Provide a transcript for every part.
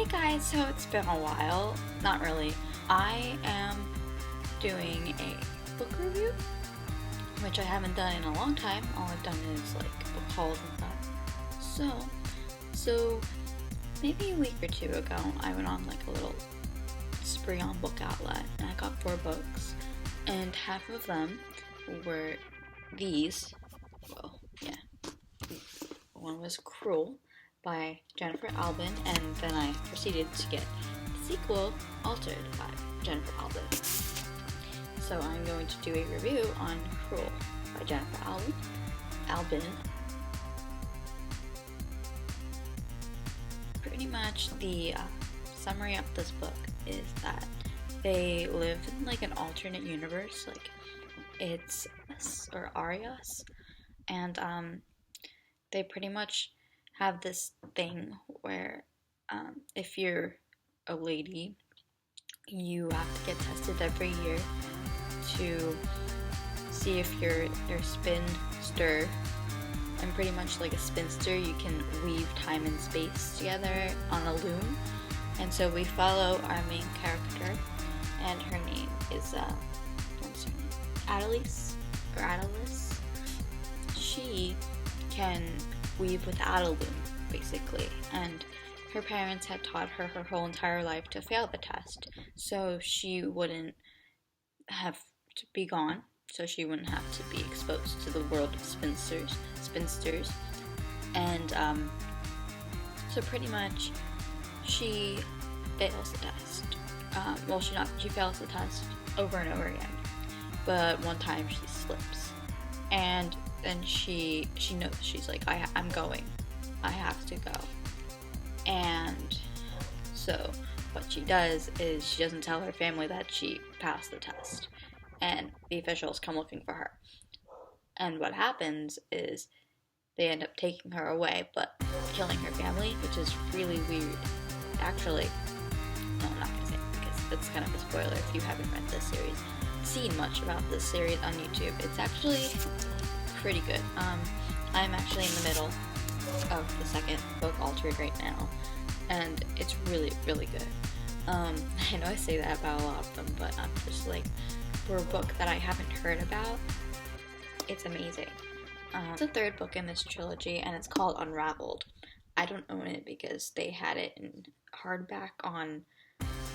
Hey guys, so it's been a while. Not really. I am doing a book review, which I haven't done in a long time. All I've done is like book hauls and stuff. So maybe a week or two ago, I went on like a little spree on Book Outlet, and I got 4 books, and half of them were these. Well, yeah. One was Crewel by Gennifer Albin, and then I proceeded to get the sequel, Altered by Gennifer Albin. So I'm going to do a review on Crewel by Gennifer Albin. Pretty much the summary of this book is that they live in like an alternate universe, like it's us or Arias, and they pretty much have this thing where if you're a lady, you have to get tested every year to see if you're spinster. And pretty much like a spinster, you can weave time and space together on a loom. And so we follow our main character, and her name is what's her name? Adelis. She can weave without a loom, basically, and her parents had taught her whole entire life to fail the test, so she wouldn't have to be gone, so she wouldn't have to be exposed to the world of spinsters, and so pretty much she fails the test. She fails the test over and over again, but one time she slips, and then she knows, she's like, I'm going, I have to go. And so what she does is she doesn't tell her family that she passed the test, and the officials come looking for her. And what happens is they end up taking her away, but killing her family, which is really weird. Actually, no, I'm not gonna say it because that's kind of a spoiler if you haven't read this series, seen much about this series on YouTube. It's actually pretty good. I'm actually in the middle of the second book, Altered, right now, and it's really, really good. I know I say that about a lot of them, but I'm just like, for a book that I haven't heard about, it's amazing. It's the 3rd book in this trilogy, and it's called Unraveled. I don't own it because they had it in hardback on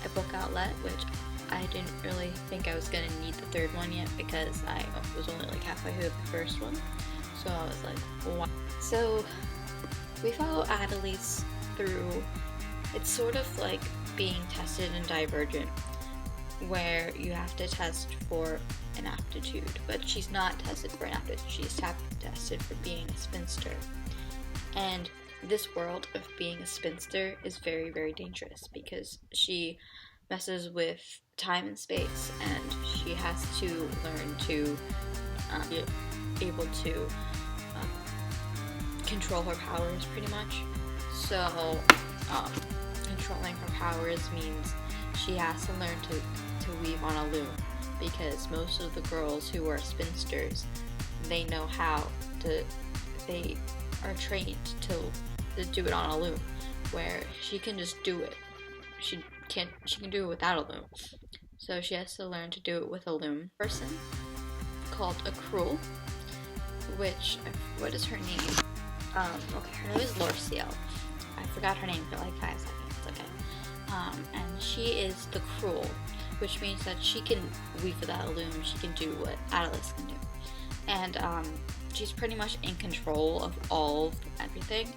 a Book Outlet, which I didn't really think I was going to need the 3rd one yet because I was only like halfway through the first one. So I was like, what? So we follow Adelis through, it's sort of like being tested in Divergent, where you have to test for an aptitude, but she's not tested for an aptitude, she's tested for being a spinster. And this world of being a spinster is very, very dangerous because she messes with time and space, and she has to learn to be able to control her powers, pretty much. So controlling her powers means she has to learn to weave on a loom, because most of the girls who are spinsters, they know how to, they are trained to do it on a loom, where she can just do it. She can do it without a loom. So she has to learn to do it with a loom. Person called a Crewel, which, what is her name? Okay, her name is Lorciel. I forgot her name for like 5 seconds, okay. And she is the Crewel, which means that she can weave without a loom. She can do what Adelis can do. And she's pretty much in control of everything.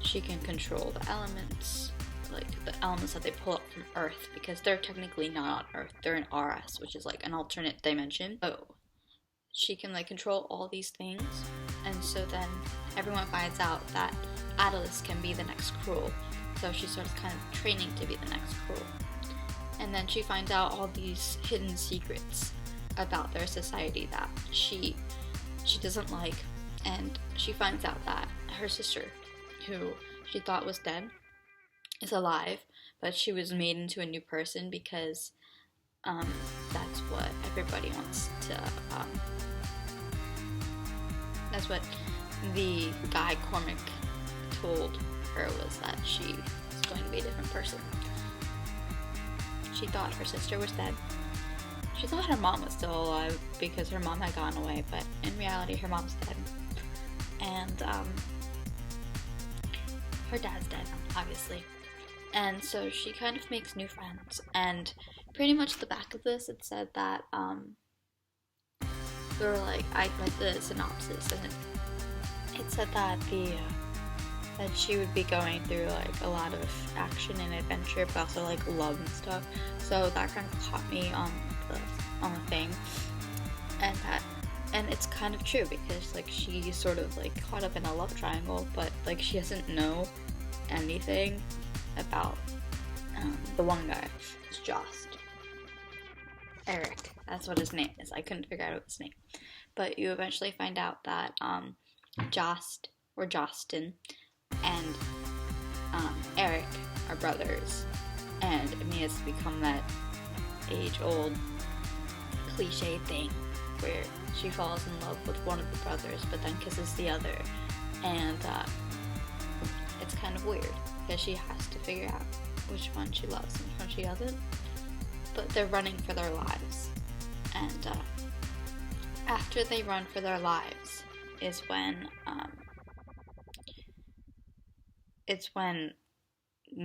She can control the elements, like the elements that they pull up from Earth, because they're technically not on Earth, they're in RS, which is like an alternate dimension. So she can like control all these things, and so then everyone finds out that Adelis can be the next Crewel. So she starts kind of training to be the next Crewel. And then she finds out all these hidden secrets about their society that she doesn't like, and she finds out that her sister, who she thought was dead, is alive, but she was made into a new person because that's what everybody wants to that's what the guy Cormac told her, was that she going to be a different person. She thought her sister was dead. She thought her mom was still alive because her mom had gone away, but in reality her mom's dead. And her dad's dead, obviously. And so she kind of makes new friends, and pretty much the back of this, it said that, they were like, I read the synopsis, and it said that that she would be going through, like, a lot of action and adventure, but also, like, love and stuff, so that kind of caught me on the thing, and it's kind of true, because, like, she's sort of, like, caught up in a love triangle, but, like, she doesn't know anything about the one guy. It's Jost. Eric. That's what his name is. I couldn't figure out his name. But you eventually find out that Jost, or Jostin, and Eric are brothers. And I mean, it's become that age-old cliche thing where she falls in love with one of the brothers but then kisses the other. And it's kind of weird because she has to figure out which one she loves and which one she doesn't. But they're running for their lives. And after they run for their lives is when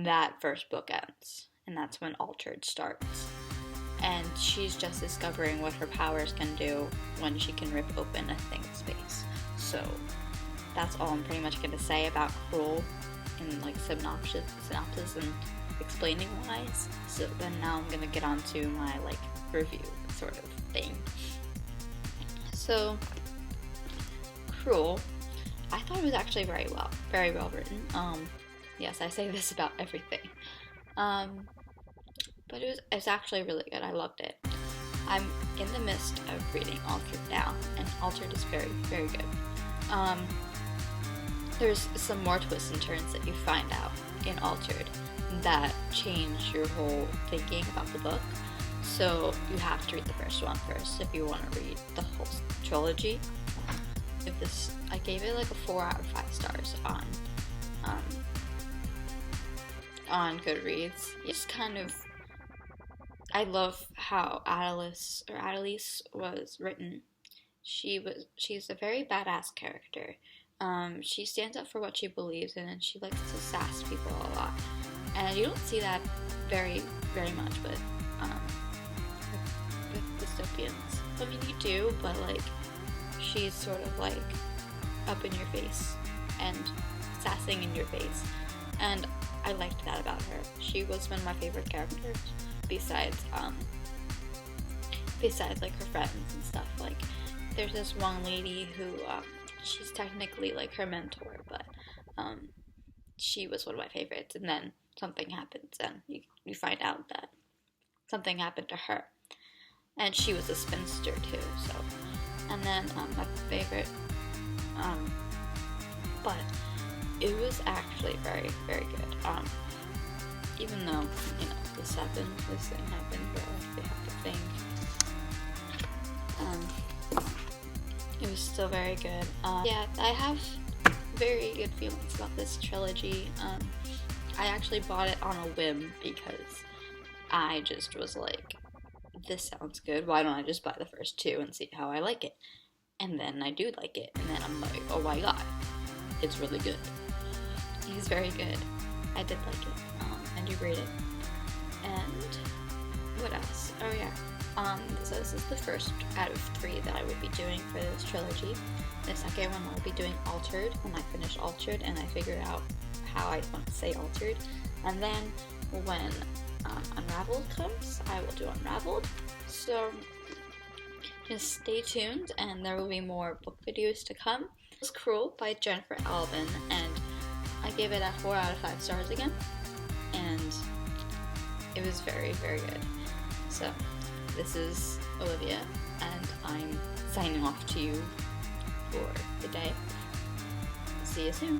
that first book ends, and that's when Altered starts. And she's just discovering what her powers can do when she can rip open a thing in space. So that's all I'm pretty much going to say about Crewel in like synopsis and explaining wise. So then now I'm going to get on to my like review sort of thing. So Crewel, I thought it was actually very well written. Yes, I say this about everything. But it was actually really good. I loved it. I'm in the midst of reading Altered now, and Altered is very, very good. There's some more twists and turns that you find out in Altered that change your whole thinking about the book. So you have to read the first one first if you want to read the whole trilogy. I gave it like a 4 out of 5 stars on Goodreads. It's kind of, I love how Adelise was written. She's a very badass character. She stands up for what she believes in, and she likes to sass people a lot. And you don't see that very, very much with dystopians. I mean, you do, but like, she's sort of like up in your face and sassing in your face. And I liked that about her. She was one of my favorite characters, besides like her friends and stuff. Like, there's this one lady who, she's technically like her mentor, but she was one of my favorites, and then something happens, and you find out that something happened to her, and she was a spinster too, so, and then my favorite, but it was actually very, very good, even though, you know, this thing happened where they have to think, it was still very good. Yeah, I have very good feelings about this trilogy. I actually bought it on a whim because I just was like, this sounds good, why don't I just buy the first 2 and see how I like it? And then I do like it, and then I'm like, oh my god, it's really good. He's very good. I did like it, and you rate it. And what else? Oh yeah. So this is the first out of 3 that I would be doing for this trilogy. The second one I'll be doing Altered when I finish Altered and I figure out how I want to say Altered. And then when Unraveled comes, I will do Unraveled. So just stay tuned, and there will be more book videos to come. It was Crewel by Gennifer Albin, and I gave it a 4 out of 5 stars again. And it was very, very good. So this is Olivia, and I'm signing off to you for the day. See you soon.